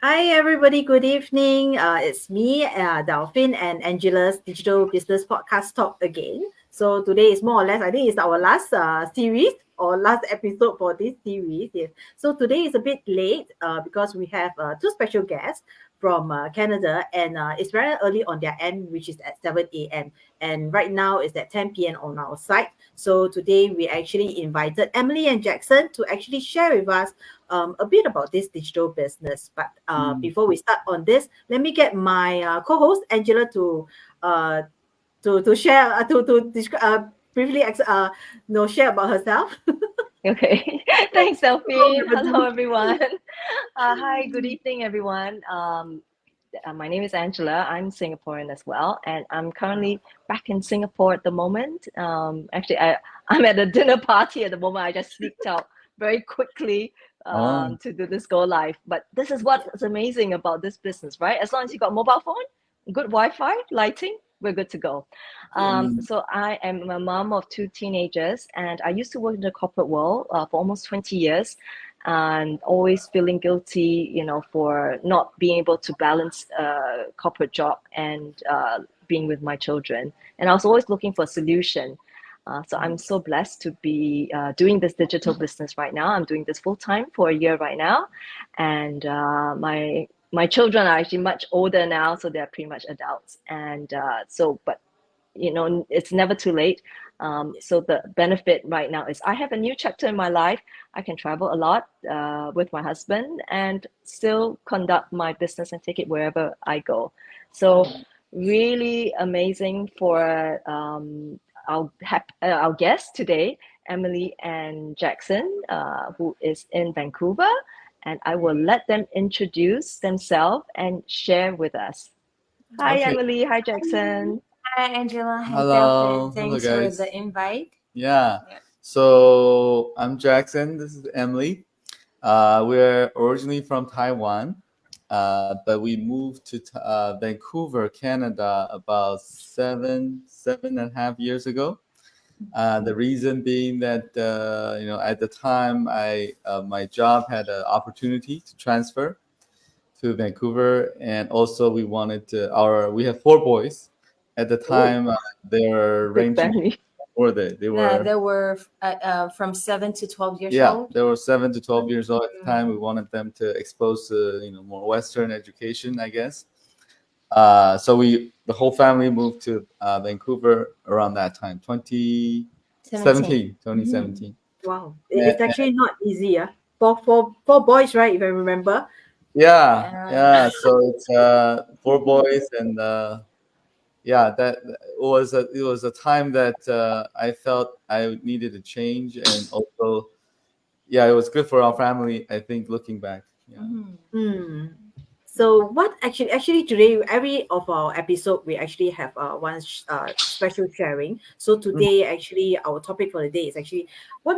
Hi, everybody. Good evening. It's me, Delphine, and Angela's Digital Business Podcast Talk again. So today is more or less, I think it's our last series or last episode for this series. Yes. So today is a bit late because we have two special guests from Canada, and it's very early on their end, which is at 7 a.m. And right now it's at 10 p.m. on our side. So today we actually invited Emily and Jackson to actually share with us a bit about this digital business. But Mm. before we start on this, let me get my co-host Angela uh, to share to describe briefly share about herself. Okay, thanks, Hello, Delphine. Hello, everybody. everyone. Hi, good evening, everyone. My name is Angela. I'm Singaporean as well, and I'm currently back in Singapore at the moment. I'm at a dinner party at the moment. I just sneaked out very quickly Oh, to do this go live. But this is what's amazing about this business, right? As long as you got mobile phone, good Wi-Fi, lighting, we're good to go. mm, So I am a mom of two teenagers, and I used to work in the corporate world for almost 20 years, and always feeling guilty, for not being able to balance a corporate job and being with my children. And I was always looking for a solution. So I'm so blessed to be doing this digital business right now. I'm doing this full time for a year right now, and my children are actually much older now, so they're pretty much adults. And but it's never too late. So the benefit right now is I have a new chapter in my life. I can travel a lot with my husband and still conduct my business and take it wherever I go. So really amazing for our guests today, Emily and Jackson, who is in Vancouver, and I will let them introduce themselves and share with us. Hi, okay. Emily. Hi, Jackson. Hi, Angela. Hi, Delphin. Hello, Thanks for the guys. invite. Yeah. Yeah. So I'm Jackson. This is Emily. We're originally from Taiwan, but we moved to Vancouver, Canada, about seven and a half years ago. The reason being that at the time, I my job had an opportunity to transfer to Vancouver, and also we wanted to. We have four boys. At the Oh, time, they were big ranging. family. Were they were They were from 7 to 12 years yeah, old. they were 7 to 12 years old at the time. We wanted them to expose to more Western education, I guess. So the whole family moved to Vancouver around that time, 17. 2017, Mhm. 2017. Wow, And, it's actually not easy. Yeah, for boys, right? If I remember. yeah, Yeah. yeah. So it's four boys, and yeah, that it was a time that I felt I needed to change, and also yeah, it was good for our family. I think looking back, yeah. Mhm. Hmm. So what actually today every of our episode we actually have one special sharing. So Mhm. today actually our topic for the day is actually what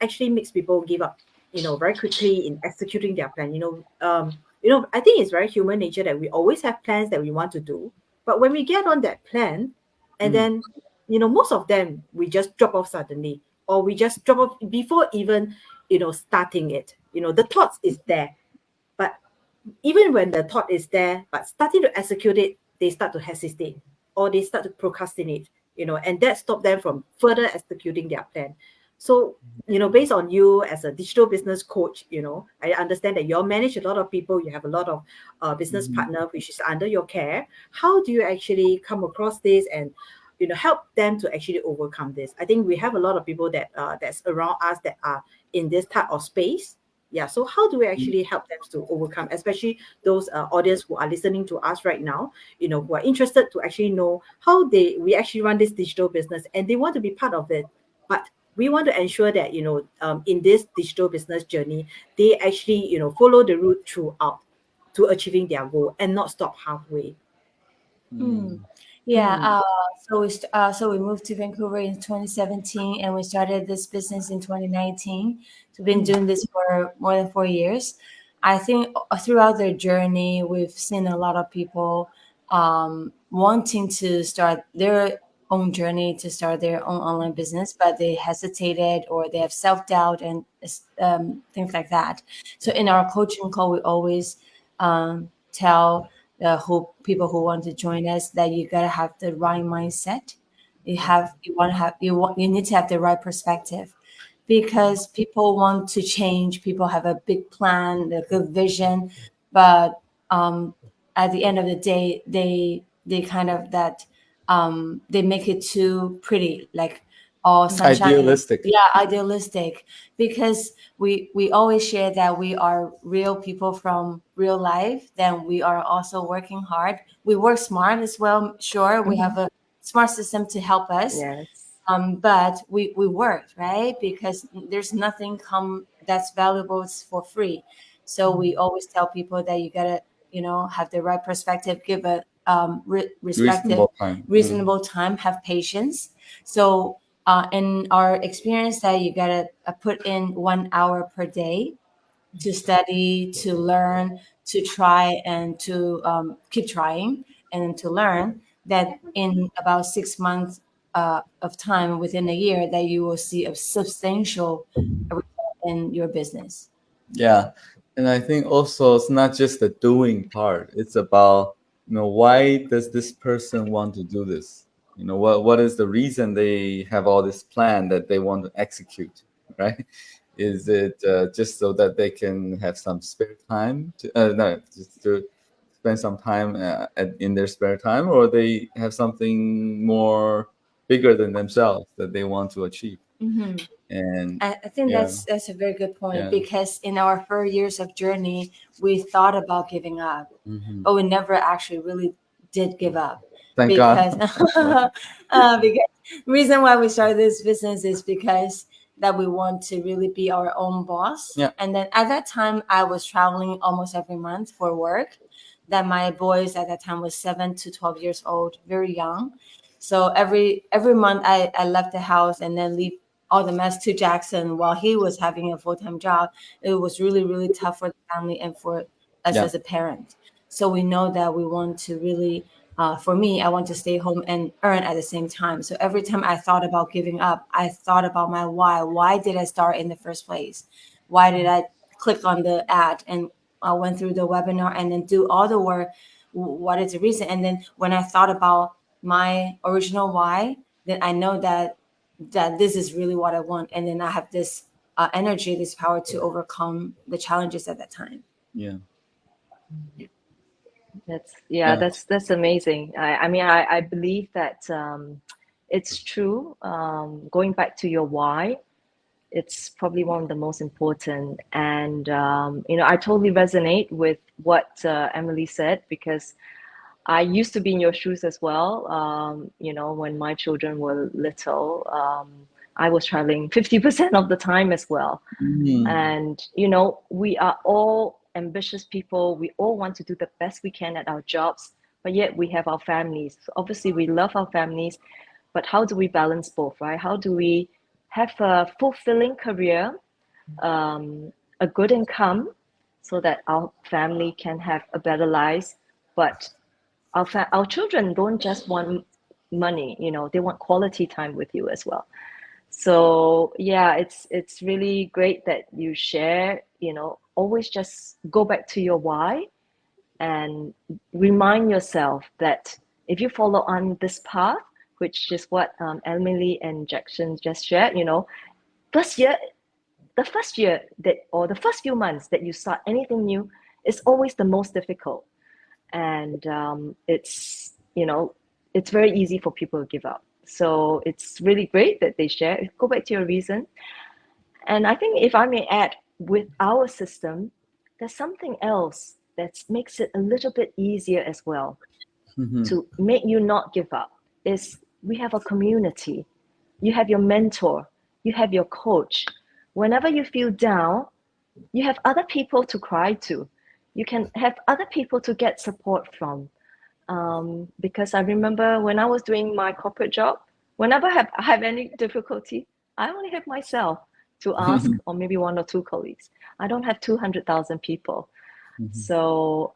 actually makes people give up, very quickly in executing their plan. I think it's very human nature that we always have plans that we want to do, but when we get on that plan, and Mm. then most of them we just drop off suddenly, or we just drop off before even starting it. The thoughts is there, but even when the thought is there, but starting to execute it, they start to hesitate or they start to procrastinate, and that stop them from further executing their plan. So, based on you as a digital business coach, I understand that you all manage a lot of people, you have a lot of business Mhm. partner which is under your care. How do you actually come across this and help them to actually overcome this? I think we have a lot of people that's around us that are in this type of space. Yeah, so how do we actually help them to overcome, especially those audience who are listening to us right now, who are interested to actually know how we actually run this digital business and they want to be part of it, but we want to ensure that in this digital business journey they actually follow the route throughout to achieving their goal and not stop halfway. Hmm. Mm. Yeah. Hmm. So we moved to Vancouver in 2017, and we started this business in 2019. So we've been Hmm. doing this for more than 4 years. I think throughout their journey, we've seen a lot of people wanting to start their own journey to start their own online business, but they hesitated or they have self doubt and things like that. So in our coaching call, we always tell people who want to join us that you gotta have the right mindset. You need to have the right perspective, because people want to change. People have a big plan, a good vision, but at the end of the day, they kind of that they make it too pretty, like all sunshine. Idealistic. Yeah, idealistic, because we always share that we are real people from real life. Then we are also working hard. We work smart as well. Sure, we have a smart system to help us. Yes. But we worked, right? Because there's nothing that's valuable for free. So we always tell people that you gotta, have the right perspective, give a respective, Reasonable time. reasonable time, have patience. So in our experience, that you gotta put in 1 hour per day to study, to learn, to try, and to keep trying and to learn. That in about 6 months of time, within a year, that you will see a substantial result in your business. Yeah. And I think also it's not just the doing part. It's about, why does this person want to do this? What is the reason they have all this plan that they want to execute, right? Is it just so that they can have some spare time no, just to spend some time in their spare time, or they have something more bigger than themselves that they want to achieve? Mm-hmm. And I think yeah, that's a very good point, yeah. because in our 4 years of journey, we thought about giving up, but we never actually really did give up. Thank God. Because reason why we started this business is because that we want to really be our own boss. Yeah. And then at that time, I was traveling almost every month for work. That my boys at that time was 7 to 12 years old, very young. So every month I left the house and then leave all the mess to Jackson while he was having a full-time job. It was really, really tough for the family and for us Yeah. as a parent. So we know that we want to really, for me, I want to stay home and earn at the same time. So every time I thought about giving up, I thought about my why. Why did I start in the first place? Why did I click on the ad and went through the webinar and then do all the work? What is the reason? And then when I thought about my original why, then I know that this is really what I want, and then I have this energy, this power to overcome the challenges at that time. Yeah. That's amazing. I mean, I believe that it's true. Going back to your why, it's probably one of the most important. And I totally resonate with what Emily said, because I used to be in your shoes as well. When my children were little, I was traveling 50% of the time as well. And, we are all ambitious people. We all want to do the best we can at our jobs, but yet we have our families. So obviously, we love our families, but how do we balance both, right? How do we have a fulfilling career, a good income, so that our family can have a better life, but our children don't just want money, they want quality time with you as well. So yeah, it's really great that you share, always just go back to your why and remind yourself that if you follow on this path, which is what Emily and Jackson just shared, the first year that, or the first few months that you start anything new, is always the most difficult. And it's very easy for people to give up. So it's really great that they share. Go back to your reason. And I think, if I may add, with our system, there's something else that makes it a little bit easier as well to make you not give up. Is we have a community. You have your mentor, you have your coach. Whenever you feel down, you have other people to cry to. You can have other people to get support from. Because I remember when I was doing my corporate job, whenever I have any difficulty, I only have myself to ask, or maybe one or two colleagues. I don't have 200,000 people. So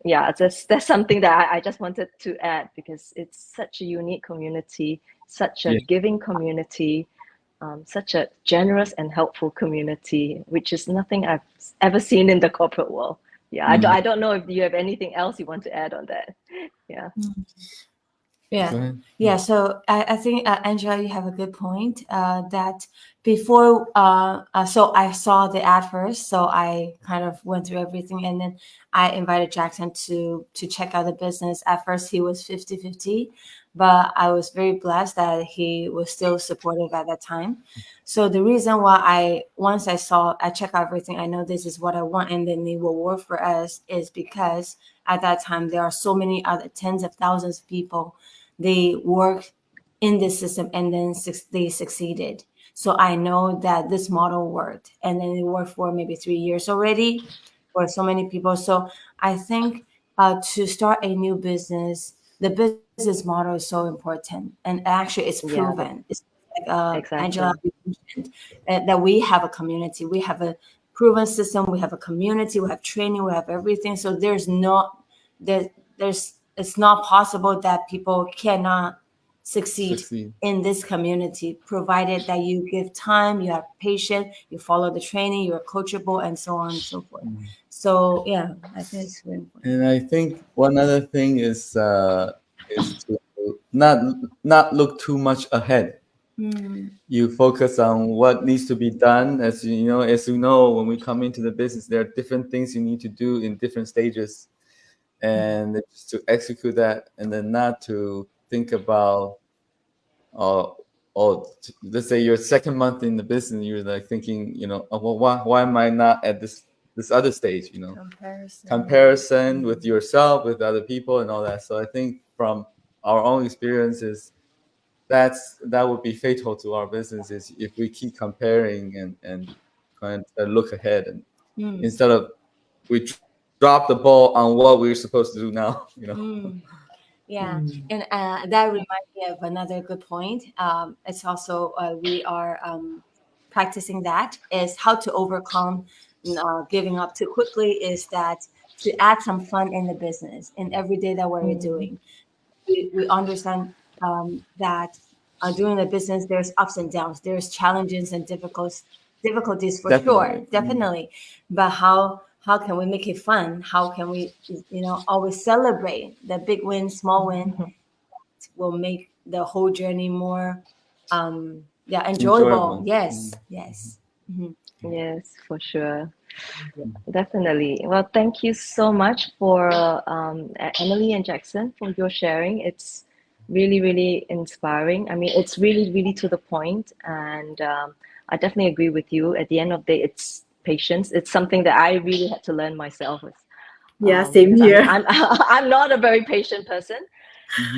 that's something that I just wanted to add, because it's such a unique community, such a giving community, such a generous and helpful community, which is nothing I've ever seen in the corporate world. Yeah, I don't know if you have anything else you want to add on that. Yeah. Yeah. Go ahead. Yeah, so I think Angela, you have a good point. That before, so I saw the ad first, so I kind of went through everything, and then I invited Jackson to check out the business. At first, he was 50-50, but I was very blessed that he was still supportive at that time. So the reason why once I check out everything, I know this is what I want, and then it will work for us, is because at that time there are so many other tens of thousands of people. They work in this system and then they succeeded. So I know that this model worked, and then it worked for maybe 3 years already for so many people. So I think to start a new business, the business model is so important, and actually it's Yeah, proven. It's like exactly. Angela mentioned, that we have a community, we have a proven system, we have a community, we have training, we have everything. So there's it's not possible that people cannot succeed Succeed. in this community, provided that you give time, you have patience, you follow the training, you're coachable, and so on and so forth. So yeah, I think it's very important. And I think one other thing is to not look too much ahead. You focus on what needs to be done. As you know, when we come into the business, there are different things you need to do in different stages, and just to execute that, and then not to think about, let's say your second month in the business, you're like thinking, oh, well, why am I not at this other stage? Comparison with yourself, with other people, and all that. So I think from our own experiences, that would be fatal to our businesses if we keep comparing and kind of look ahead, and instead of we drop the ball on what we're supposed to do now. Yeah, and that reminds me of another good point. It's also we are practicing that, is how to overcome giving up too quickly. Is that to add some fun in the business in every day that we're doing. We understand that during the business there's ups and downs, there's challenges and difficulties for sure, definitely. But how can we make it fun? How can we always celebrate the big win, small win? Will make the whole journey more enjoyable. Yes. Yes, for sure. Definitely. Well, thank you so much for Emily and Jackson for your sharing. It's really, really inspiring. I mean, it's really, really to the point, and I definitely agree with you. At the end of the day, it's patience. It's something that I really had to learn myself. Yeah, same here. I'm not a very patient person.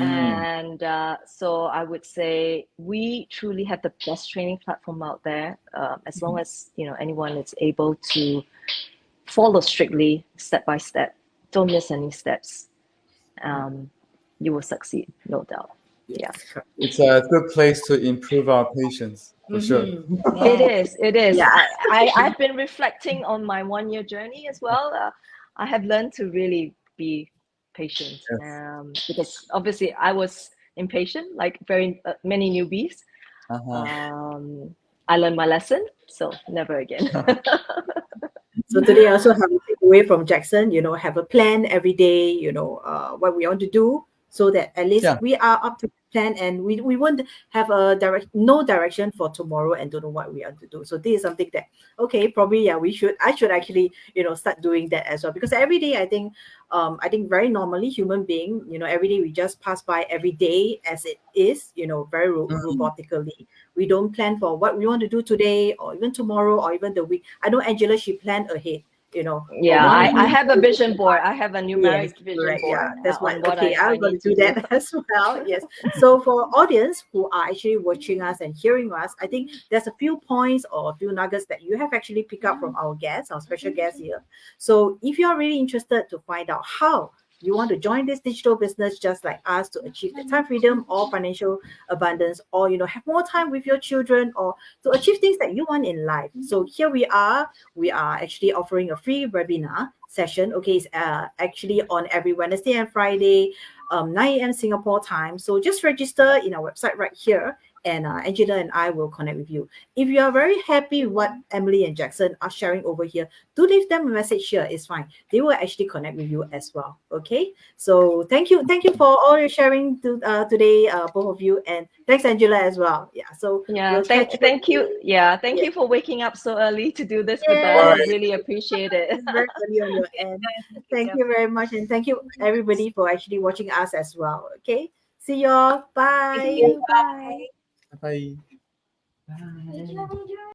And so I would say we truly have the best training platform out there. As long as anyone is able to follow strictly, step by step, don't miss any steps, you will succeed, no doubt. Yeah, it's a good place to improve our patience, for sure. It is. Yeah. I've been reflecting on my 1-year journey as well. I have learned to really be patient, because obviously I was impatient, like very many newbies. I learned my lesson, so never again. So today I also have a takeaway from Jackson, have a plan every day, what we want to do, so that at least we are up to plan, and we won't have no direction for tomorrow and don't know what we want to do. So this is something that, probably, I should actually, start doing that as well, because every day I think very normally human being, every day we just pass by every day as it is, very robotically. We don't plan for what we want to do today or even tomorrow or even the week. I know Angela, she planned ahead, Yeah, I have a vision board. I have a numeric vision board. Yeah, that's on what I I'm going to do that as well. Yes. So for audience who are actually watching us and hearing us, I think there's a few points or a few nuggets that you have actually picked up from our guests, our special guests here. So if you are really interested to find out how you want to join this digital business just like us to achieve the time freedom or financial abundance, or have more time with your children, or to achieve things that you want in life. So here we are actually offering a free webinar session. It's actually on every Wednesday and Friday, 9 a.m. Singapore time. So just register in our website right here, and Angela and I will connect with you. If you are very happy with what Emily and Jackson are sharing over here, do leave them a message here. It's fine. They will actually connect with you as well. Okay. So thank you for all your sharing today, both of you, and thanks Angela as well. Yeah. So Yeah, we'll catch you. thank you. Yeah, thank Yeah. you for waking up so early to do this with Yeah. us. I Right. really appreciate it. It's very early on your end. Thank you very much, and thank you everybody for actually watching us as well. Okay. See y'all. Bye. Bye. Bye. Bye.